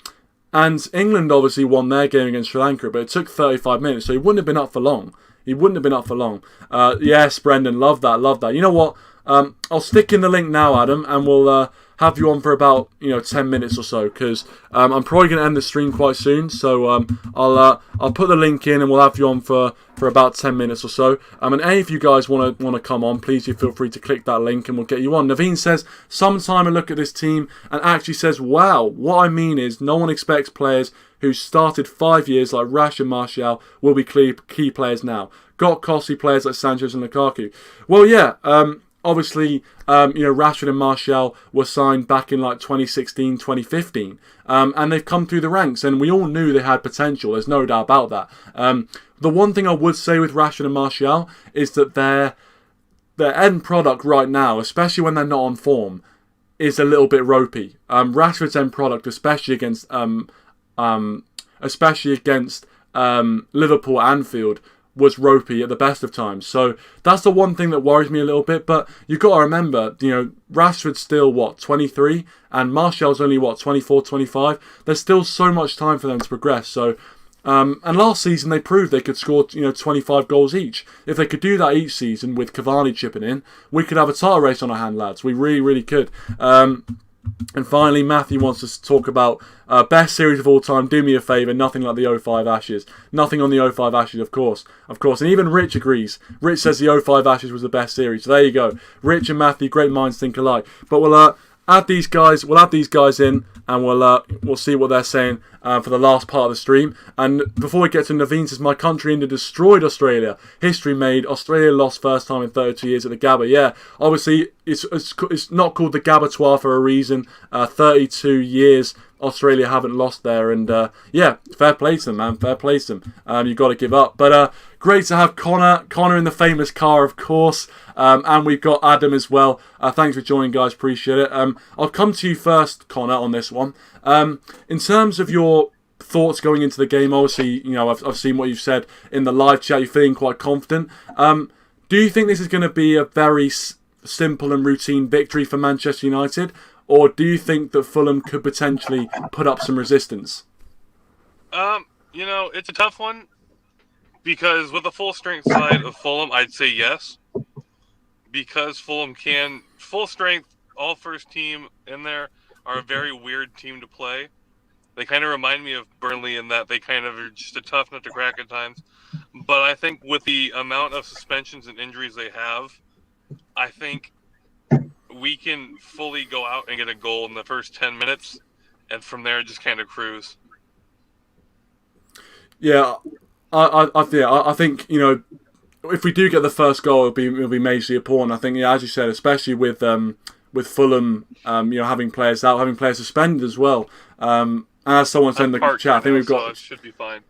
England obviously won their game against Sri Lanka, but it took 35 minutes, so he wouldn't have been up for long. Yes, Brendan, love that. You know what? I'll stick in the link now, Adam, and we'll have you on for about 10 minutes or so, because I'm probably going to end the stream quite soon. So I'll put the link in and we'll have you on for about 10 minutes or so. And any of you guys want to come on, please do feel free to click that link and we'll get you on. Naveen says, sometime I look at this team and actually says, wow, what I mean is no one expects players who started 5 years like Rash and Martial will be key players now. Got costly players like Sanchez and Lukaku. Well, yeah, obviously, Rashford and Martial were signed back in like 2016, 2015. And they've come through the ranks and we all knew they had potential. There's no doubt about that. The one thing I would say with Rashford and Martial is that their end product right now, especially when they're not on form, is a little bit ropey. Rashford's end product, especially against Liverpool Anfield, was ropey at the best of times. So that's the one thing that worries me a little bit. But you've got to remember, Rashford's still, 23? And Martial's only, 24, 25? There's still so much time for them to progress. So, and last season they proved they could score, 25 goals each. If they could do that each season with Cavani chipping in, we could have a title race on our hand, lads. We really, really could. And finally, Matthew wants us to talk about best series of all time. Do me a favour, nothing like the 05 Ashes. Nothing on the 05 Ashes, of course. And even Rich agrees. Rich says the 05 Ashes was the best series. So there you go. Rich and Matthew, great minds think alike. But we'll add these guys in, and we'll see what they're saying for the last part of the stream. And before we get to Naveen, says my country India destroyed Australia. History made. Australia lost first time in 32 years at the Gabba. Yeah, obviously it's not called the Gabatoir for a reason. 32 years Australia haven't lost there, and yeah, fair play to them, man. Fair play to them. You've got to give up. But great to have Connor in the famous car, of course. And we've got Adam as well. Thanks for joining, guys. Appreciate it. I'll come to you first, Connor, on this one. In terms of your thoughts going into the game, obviously, I've seen what you've said in the live chat. You're feeling quite confident. Do you think this is going to be a very simple and routine victory for Manchester United? Or do you think that Fulham could potentially put up some resistance? It's a tough one. Because with the full strength side of Fulham, I'd say yes. Because Fulham can, full strength, all first team in there are a very weird team to play. They kind of remind me of Burnley in that they kind of are just a tough nut to crack at times. But I think with the amount of suspensions and injuries they have, I think we can fully go out and get a goal in the first 10 minutes, and from there just kind of cruise. Yeah, I think if we do get the first goal, it'll be majorly important. I think, as you said, especially with Fulham, having players out, having players suspended as well. And as someone said in the chat, I think we've got. So it should be fine.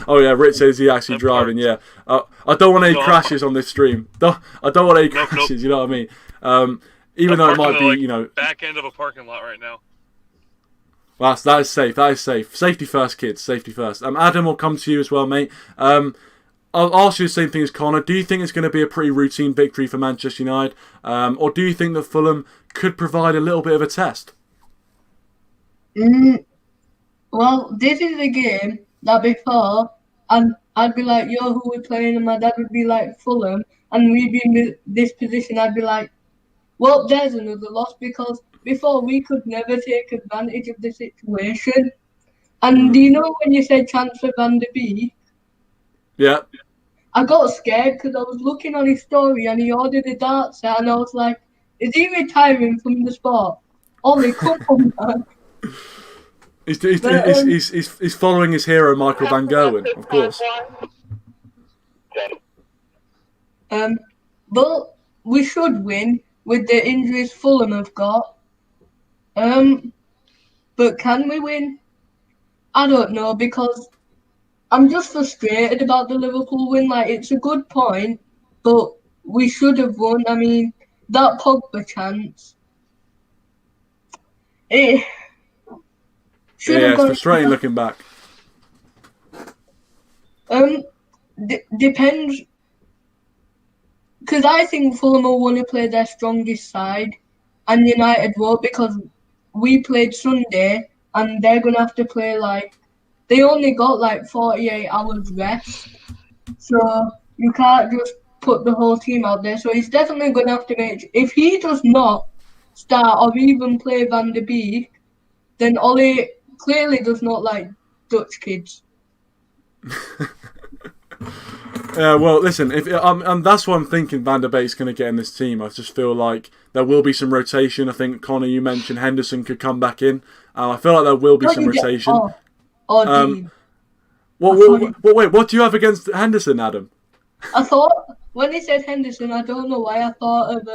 Oh yeah, Rich says he's actually driving. Yeah, I don't want any crashes on this stream. I don't want any crashes. Nope. You know what I mean? Even though it might be, back end of a parking lot right now. Well, that is safe. That is safe. Safety first, kids. Safety first. Adam, will come to you as well, mate. I'll ask you the same thing as Connor. Do you think it's going to be a pretty routine victory for Manchester United, or do you think that Fulham could provide a little bit of a test? Well, this is a game that before, and I'd be like, yo, who we playing? And my dad would be like, Fulham. And we'd be in this position, I'd be like, well, there's another loss, because before we could never take advantage of the situation. And do you know when you said transfer Van De Beek? Yeah. I got scared because I was looking on his story and he ordered a dart set, and I was like, is he retiring from the sport? Ollie, come on, man. He's following his hero, Michael Van Gerwen, of course. But we should win with the injuries Fulham have got. But can we win? I don't know, because I'm just frustrated about the Liverpool win. Like, it's a good point, but we should have won. I mean, that Pogba chance. It's frustrating looking back. Depends. Because I think Fulham will want to play their strongest side, and United won't, because we played Sunday and they're going to have to play they only got 48 hours rest. So you can't just put the whole team out there. So he's definitely going to have to if he does not start or even play Van De Beek, then Ollie clearly does not like Dutch kids. Yeah, well, listen, if that's what I'm thinking. Van Der Beek's going to get in this team. I just feel like there will be some rotation. I think Connor, you mentioned Henderson could come back in. I feel like there will be some rotation. Dean. Wait, what do you have against Henderson, Adam? I thought when he said Henderson, I don't know why I thought of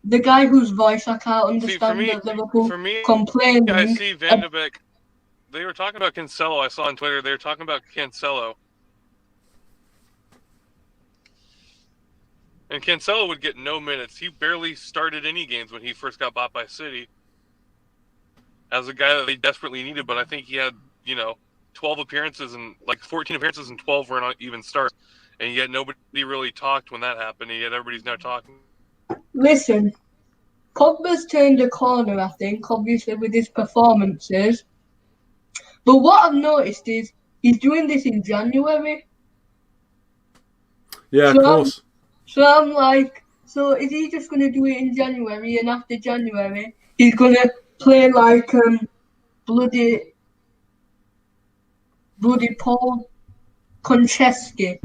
the guy whose voice I can't understand at Liverpool complaining. I see Van De Beek. They were talking about Cancelo. I saw on Twitter they were talking about Cancelo. And Cancelo would get no minutes. He barely started any games when he first got bought by City. As a guy that they desperately needed, but I think he had, 12 appearances and 14 appearances and 12 were not even starts. And yet nobody really talked when that happened, and yet everybody's now talking. Listen, Pogba's turned a corner, I think, obviously with his performances. But what I've noticed is he's doing this in January. Yeah, of course. So I'm like, so is he just going to do it in January, and after January he's going to play like bloody Paul Konchesky?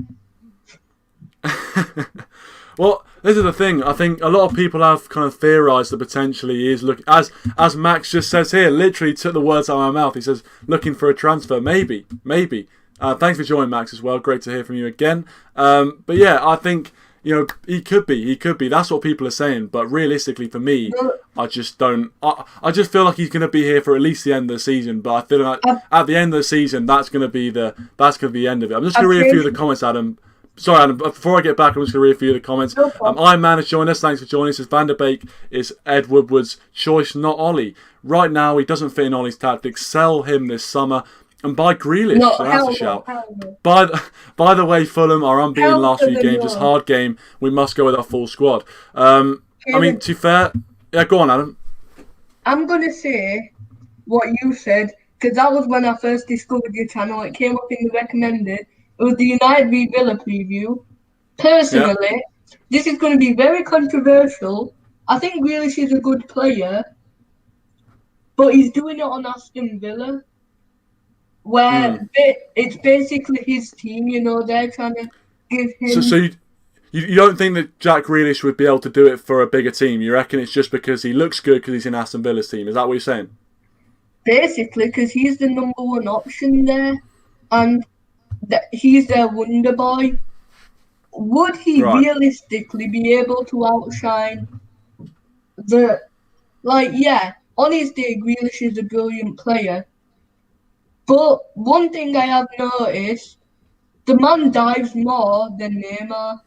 Well, this is the thing. I think a lot of people have kind of theorised that potentially he is looking, as Max just says here, literally took the words out of my mouth. He says, looking for a transfer. Maybe. Thanks for joining, Max, as well. Great to hear from you again. But yeah, I think, he could be. That's what people are saying. But realistically, for me, I just don't. I just feel like he's going to be here for at least the end of the season. But I feel like at the end of the season, that's going to be the end of it. I'm just going to read a few of the comments, Adam. Sorry, Adam, before I get back, I'm just going to read a few of the comments. Iron Man has joined us. Thanks for joining us. Says Van Der Beek is Ed Woodward's choice, not Ollie. Right now, he doesn't fit in Ollie's tactics. Sell him this summer. And buy Grealish, so that's a shout. No. By the way, Fulham are unbeaten last few games. It's a hard game. We must go with our full squad. I mean, to be fair... Yeah, go on, Adam. I'm going to say what you said, because that was when I first discovered your channel. It came up in the recommended. It was the United v Villa preview. Personally, This is going to be very controversial. I think Grealish is a good player, but he's doing it on Aston Villa, where it's basically his team, they're trying to give him... So you don't think that Jack Grealish would be able to do it for a bigger team? You reckon it's just because he looks good because he's in Aston Villa's team? Is that what you're saying? Basically, because he's the number one option there, and he's their wonder boy. Would he realistically be able to outshine on his day, Grealish is a brilliant player. But one thing I have noticed, the man dives more than Neymar.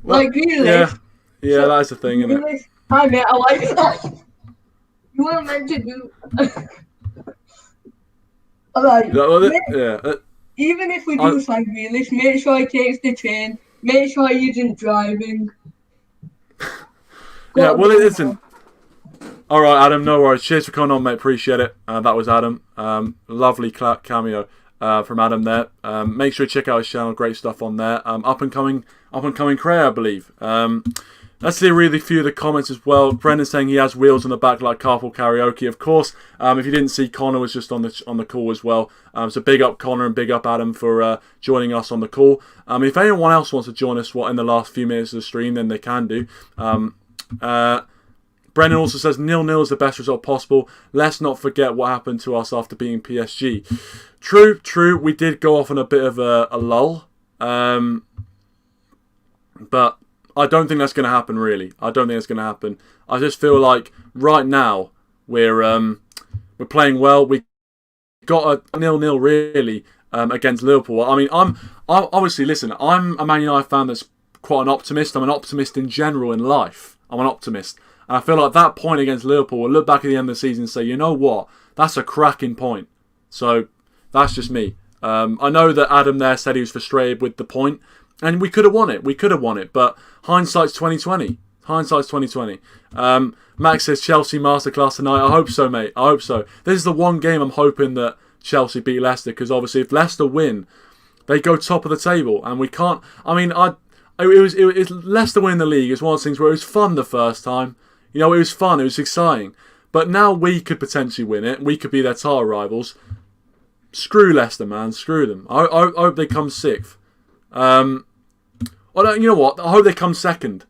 Grealish. Yeah, that's the thing, isn't it? Hi, mate, I like that. You weren't meant to do... Even if we do sign Grealish, make sure he takes the train, make sure he isn't driving. Well, it isn't. All right, Adam, no worries. Cheers for coming on, mate. Appreciate it. That was Adam. Lovely cameo from Adam there. Make sure you check out his channel. Great stuff on there. Up and coming creator, I believe. Let's see really a few of the comments as well. Brendan saying he has wheels on the back like carpool karaoke. Of course, if you didn't see, Connor was just on the call as well. So big up Connor and big up Adam for joining us on the call. If anyone else wants to join us in the last few minutes of the stream, then they can do. Brendan also says 0-0 is the best result possible. Let's not forget what happened to us after beating PSG. True. We did go off on a bit of a lull. But I don't think that's going to happen, really. I don't think it's going to happen. I just feel like right now we're playing well. We got a 0-0 really against Liverpool. I mean, I'm obviously, listen, I'm a Man United fan that's quite an optimist. I'm an optimist in general in life. I'm an optimist. And I feel like that point against Liverpool, we'll look back at the end of the season and say, you know what? That's a cracking point. So that's just me. I know that Adam there said he was frustrated with the point. And we could have won it. But hindsight's 2020. Max says Chelsea masterclass tonight. I hope so, mate. I hope so. This is the one game I'm hoping that Chelsea beat Leicester, because obviously if Leicester win, they go top of the table, and we can't. I mean, it was Leicester winning the league. It's one of those things where it was fun the first time. You know, it was fun. It was exciting. But now we could potentially win it. We could be their title rivals. Screw Leicester, man. Screw them. I hope they come 6th. You know what? I hope they come 2nd.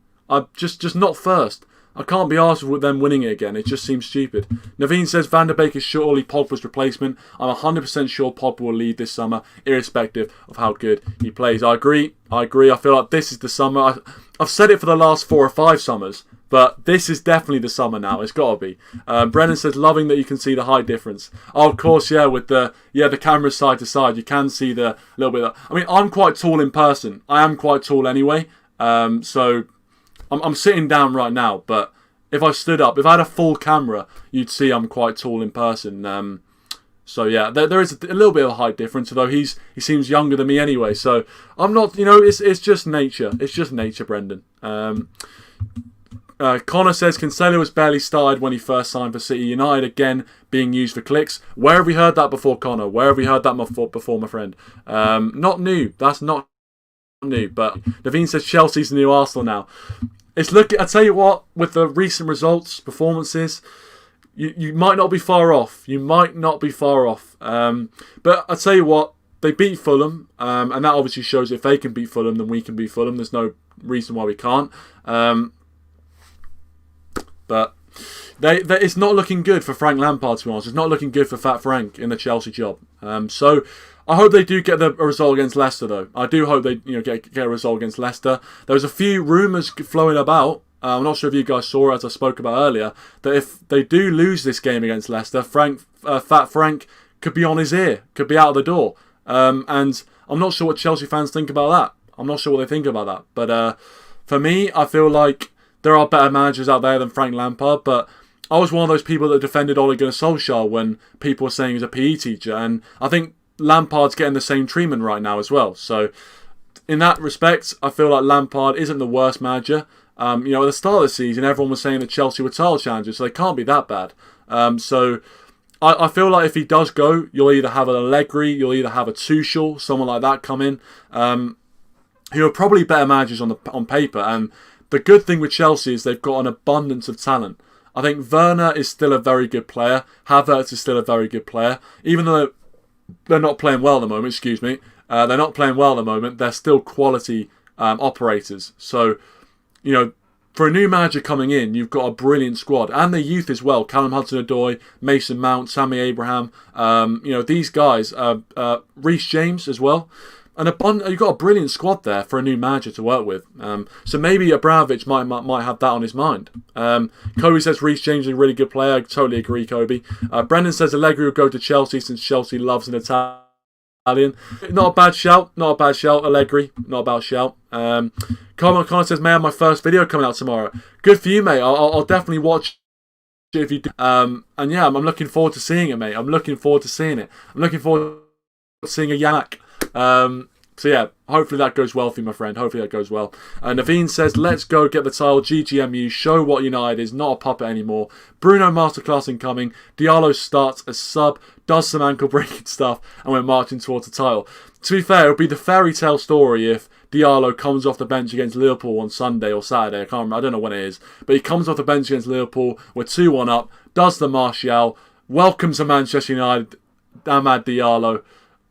Just not 1st. I can't be arsed with them winning it again. It just seems stupid. Naveen says Van De Beek is surely Pogba's replacement. I'm 100% sure Pogba will lead this summer, irrespective of how good he plays. I agree. I feel like this is the summer. I've said it for the last 4 or 5 summers. But this is definitely the summer now. It's got to be. Brennan says, loving that you can see the height difference. Oh, of course, yeah, with the camera side to side, you can see the little bit. I mean, I'm quite tall in person. I am quite tall anyway. So I'm sitting down right now. But if I stood up, if I had a full camera, you'd see I'm quite tall in person. So yeah, there is a little bit of a height difference, although he seems younger than me anyway. So I'm not, it's just nature. It's just nature, Brendan. Connor says Cancelo was barely started when he first signed for City. United again being used for clicks. Where have we heard that before, Connor? Where have we heard that before, my friend? Not new. That's not new. But Naveen says Chelsea's the new Arsenal now. I tell you what, with the recent results, performances, you might not be far off. You might not be far off. But I tell you what, they beat Fulham, and that obviously shows if they can beat Fulham, then we can beat Fulham. There's no reason why we can't. But it's not looking good for Frank Lampard, to be honest. It's not looking good for Fat Frank in the Chelsea job. So I hope they do get a result against Leicester, though. I do hope they get a result against Leicester. There was a few rumours flowing about. I'm not sure if you guys saw, as I spoke about earlier, that if they do lose this game against Leicester, Fat Frank could be on his ear, could be out of the door. And I'm not sure what Chelsea fans think about that. I'm not sure what they think about that. But for me, I feel like there are better managers out there than Frank Lampard, but I was one of those people that defended Ole Gunnar Solskjaer when people were saying he was a PE teacher, and I think Lampard's getting the same treatment right now as well. So in that respect, I feel like Lampard isn't the worst manager. At the start of the season, everyone was saying that Chelsea were title challengers, so they can't be that bad. So I feel like if he does go, you'll either have an Allegri, you'll either have a Tuchel, someone like that come in, who are probably better managers on paper. And the good thing with Chelsea is they've got an abundance of talent. I think Werner is still a very good player. Havertz is still a very good player. Even though they're not playing well at the moment, they're not playing well at the moment, they're still quality operators. So, for a new manager coming in, you've got a brilliant squad. And the youth as well. Callum Hudson-Odoi, Mason Mount, Sammy Abraham. These guys. Reece James as well. And you've got a brilliant squad there for a new manager to work with. So maybe Abramovich might have that on his mind. Kobe says Reece James is a really good player. I totally agree, Kobe. Brendan says Allegri will go to Chelsea since Chelsea loves an Italian. Not a bad shout. Allegri. Not a bad shout. Connor says, may I have my first video coming out tomorrow. Good for you, mate. I'll definitely watch it if you do. And yeah, I'm looking forward to seeing it, mate. I'm looking forward to seeing it. I'm looking forward to seeing a Yak. So yeah, hopefully that goes well for you, my friend. Hopefully that goes well. Naveen says, let's go get the title. GGMU, show what United is, not a puppet anymore. Bruno masterclass incoming. Diallo starts as sub, does some ankle breaking stuff, and we're marching towards the title. To be fair, it'll be the fairy tale story if Diallo comes off the bench against Liverpool on Sunday or Saturday. I can't remember. I don't know when it is. But he comes off the bench against Liverpool. We're 2-1 up. Does the Martial. Welcomes to Manchester United. Amad Diallo.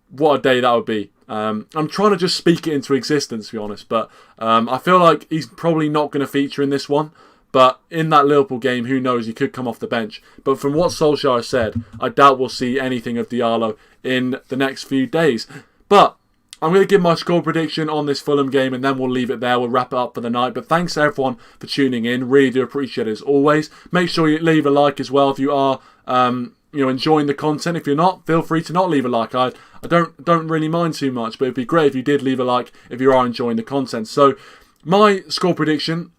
What a day that would be. I'm trying to just speak it into existence, to be honest. But I feel like he's probably not going to feature in this one. But in that Liverpool game, who knows? He could come off the bench. But from what Solskjaer said, I doubt we'll see anything of Diallo in the next few days. But I'm going to give my score prediction on this Fulham game, and then we'll leave it there. We'll wrap it up for the night. But thanks to everyone for tuning in. Really do appreciate it as always. Make sure you leave a like as well if you are enjoying the content. If you're not, feel free to not leave a like. I don't really mind too much, but it'd be great if you did leave a like if you are enjoying the content. So my score prediction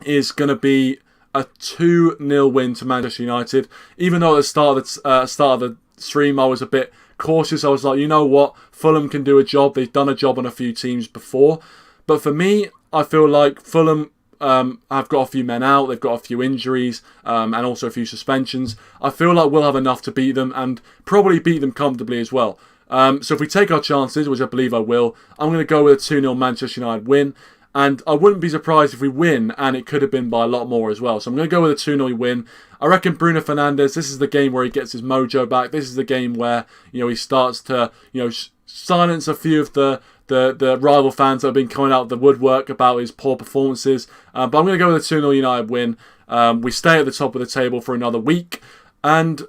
is going to be a 2-0 win to Manchester United. Even though at the start of the stream I was a bit cautious, I was like, you know what, Fulham can do a job. They've done a job on a few teams before. But for me, I feel like Fulham have got a few men out, they've got a few injuries, and also a few suspensions. I feel like we'll have enough to beat them, and probably beat them comfortably as well. So if we take our chances, which I believe I will, I'm going to go with a 2-0 Manchester United win. And I wouldn't be surprised if we win, and it could have been by a lot more as well. So I'm going to go with a 2-0 win. I reckon Bruno Fernandes, this is the game where he gets his mojo back. This is the game where, he starts to, silence a few of the rival fans that have been coming out of the woodwork about his poor performances. But I'm going to go with a 2-0 United win. We stay at the top of the table for another week. And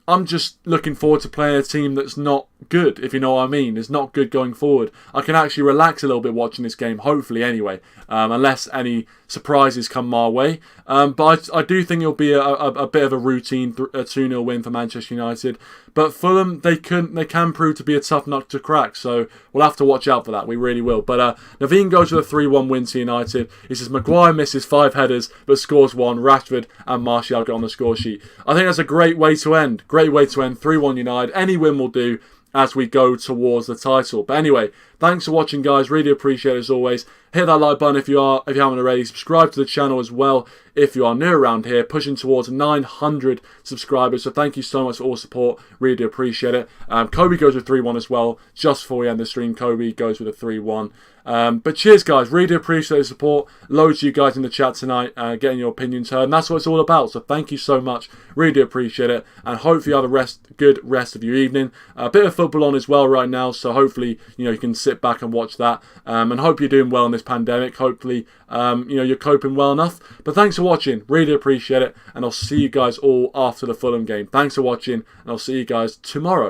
I'm just looking forward to playing a team that's not good, if you know what I mean. It's not good going forward. I can actually relax a little bit watching this game, hopefully anyway, unless any surprises come my way. But I do think it'll be a bit of a routine, a 2-0 win for Manchester United. But Fulham, they can prove to be a tough nut to crack, so we'll have to watch out for that. We really will. But Naveen goes with a 3-1 win to United. He says Maguire misses 5 headers but scores 1. Rashford and Martial get on the score sheet. I think that's a great way to end. Great way to end. 3-1 United. Any win will do as we go towards the title. But anyway, thanks for watching, guys. Really appreciate it as always. Hit that like button if you haven't already. Subscribe to the channel as well if you are new around here. Pushing towards 900 subscribers. So thank you so much for all support. Really do appreciate it. Kobe goes with 3-1 as well. Just before we end the stream, Kobe goes with a 3-1. But cheers, guys. Really do appreciate the support. Loads of you guys in the chat tonight getting your opinions heard. And that's what it's all about. So thank you so much. Really do appreciate it. And hopefully you have a good rest of your evening. A bit of football on as well right now. So hopefully, you can sit back and watch that. And hope you're doing well in this pandemic. Hopefully, you're coping well enough. But thanks for watching. Really appreciate it. And I'll see you guys all after the Fulham game. Thanks for watching. And I'll see you guys tomorrow.